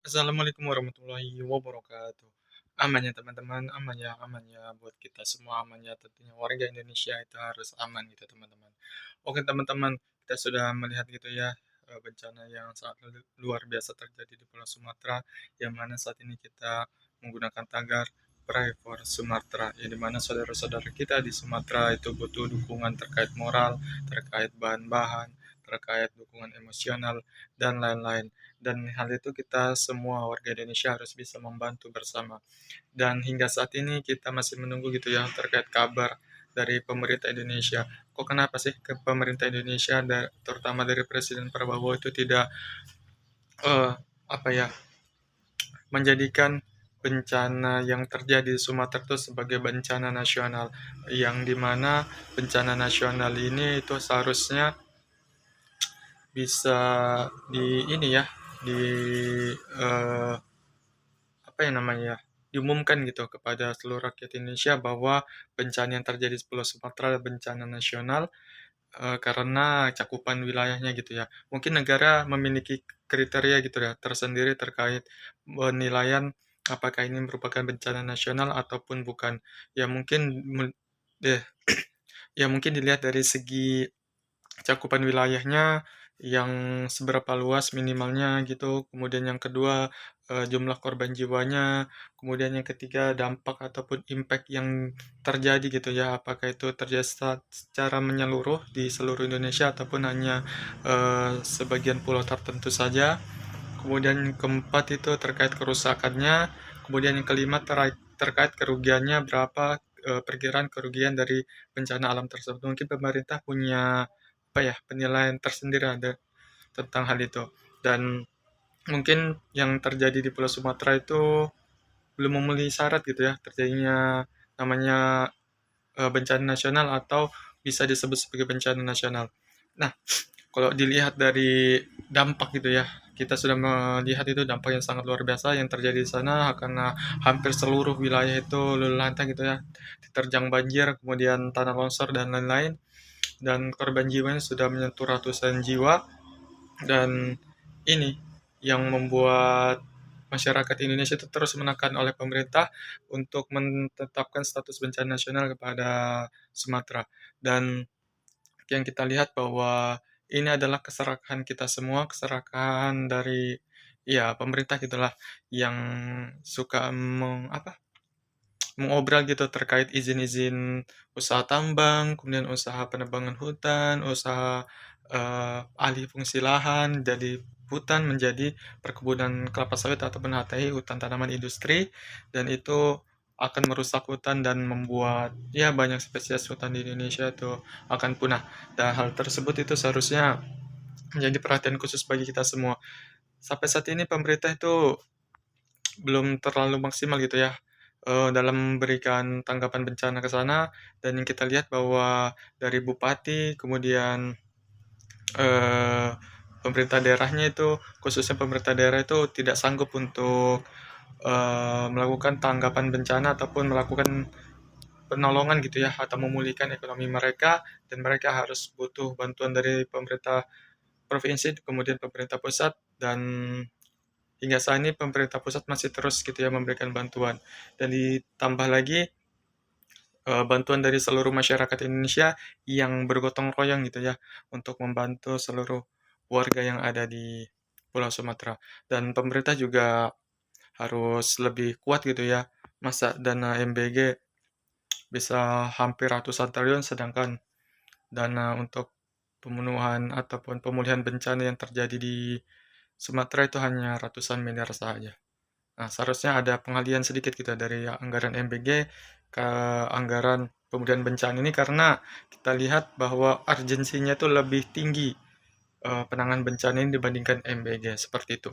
Assalamualaikum warahmatullahi wabarakatuh. Aman ya teman-teman, aman ya buat kita semua, aman ya tentunya warga Indonesia itu harus aman gitu teman-teman. Oke teman-teman, kita sudah melihat gitu ya bencana yang sangat luar biasa terjadi di Pulau Sumatera, yang mana saat ini kita menggunakan tagar Pray for Sumatera, yang dimana saudara-saudara kita di Sumatera itu butuh dukungan terkait moral, terkait bahan-bahan, terkait dukungan emosional, dan lain-lain. Dan hal itu kita semua warga Indonesia harus bisa membantu bersama. Dan hingga saat ini kita masih menunggu gitu ya terkait kabar dari pemerintah Indonesia. Kok kenapa sih ke pemerintah Indonesia terutama dari Presiden Prabowo itu tidak eh, apa ya menjadikan bencana yang terjadi di Sumatera itu sebagai bencana nasional, yang dimana bencana nasional ini itu seharusnya bisa di ini ya di eh, apa ya namanya, diumumkan gitu kepada seluruh rakyat Indonesia bahwa bencana yang terjadi di Pulau Sumatera adalah bencana nasional, karena cakupan wilayahnya gitu ya. Mungkin negara memiliki kriteria gitu ya tersendiri terkait penilaian apakah ini merupakan bencana nasional ataupun bukan. Ya mungkin deh ya mungkin dilihat dari segi cakupan wilayahnya yang seberapa luas minimalnya gitu, kemudian yang kedua jumlah korban jiwanya, kemudian yang ketiga dampak ataupun impact yang terjadi gitu ya, apakah itu terjadi secara menyeluruh di seluruh Indonesia ataupun hanya sebagian pulau tertentu saja. Kemudian keempat itu terkait kerusakannya, kemudian yang kelima terkait kerugiannya berapa, perkiraan kerugian dari bencana alam tersebut. Mungkin pemerintah punya apa ya penilaian tersendiri ada tentang hal itu. Dan mungkin yang terjadi di Pulau Sumatera itu belum memenuhi syarat gitu ya terjadinya namanya bencana nasional atau bisa disebut sebagai bencana nasional. Nah, kalau dilihat dari dampak gitu ya, kita sudah melihat itu dampak yang sangat luar biasa yang terjadi di sana karena hampir seluruh wilayah itu luluh lantak gitu ya, diterjang banjir, kemudian tanah longsor dan lain-lain, dan korban jiwanya sudah menyentuh ratusan jiwa. Dan ini yang membuat masyarakat Indonesia itu terus menekan oleh pemerintah untuk menetapkan status bencana nasional kepada Sumatera. Dan yang kita lihat bahwa ini adalah keserakahan kita semua, keserakahan dari ya pemerintah gitulah yang suka mengobrol gitu terkait izin-izin usaha tambang, kemudian usaha penebangan hutan, usaha alih fungsi lahan dari hutan menjadi perkebunan kelapa sawit ataupun HTI, hutan tanaman industri, dan itu akan merusak hutan dan membuat ya banyak spesies hutan di Indonesia itu akan punah. Dan hal tersebut itu seharusnya menjadi perhatian khusus bagi kita semua. Sampai saat ini pemerintah itu belum terlalu maksimal gitu ya dalam memberikan tanggapan bencana ke sana, dan yang kita lihat bahwa dari bupati kemudian eh, pemerintah daerahnya itu, khususnya pemerintah daerah itu tidak sanggup untuk melakukan tanggapan bencana ataupun melakukan penolongan gitu ya atau memulihkan ekonomi mereka, dan mereka harus butuh bantuan dari pemerintah provinsi kemudian pemerintah pusat. Dan hingga saat ini pemerintah pusat masih terus gitu ya memberikan bantuan, dan ditambah lagi bantuan dari seluruh masyarakat Indonesia yang bergotong royong gitu ya untuk membantu seluruh warga yang ada di Pulau Sumatera. Dan pemerintah juga harus lebih kuat gitu ya. Masa dana MBG bisa hampir ratusan triliun, sedangkan dana untuk pemenuhan ataupun pemulihan bencana yang terjadi di Sumatera itu hanya ratusan miliar saja. Nah, seharusnya ada pengalihan sedikit kita dari anggaran MBG ke anggaran pemulihan bencana ini, karena kita lihat bahwa urgensinya itu lebih tinggi penanganan bencana ini dibandingkan MBG seperti itu.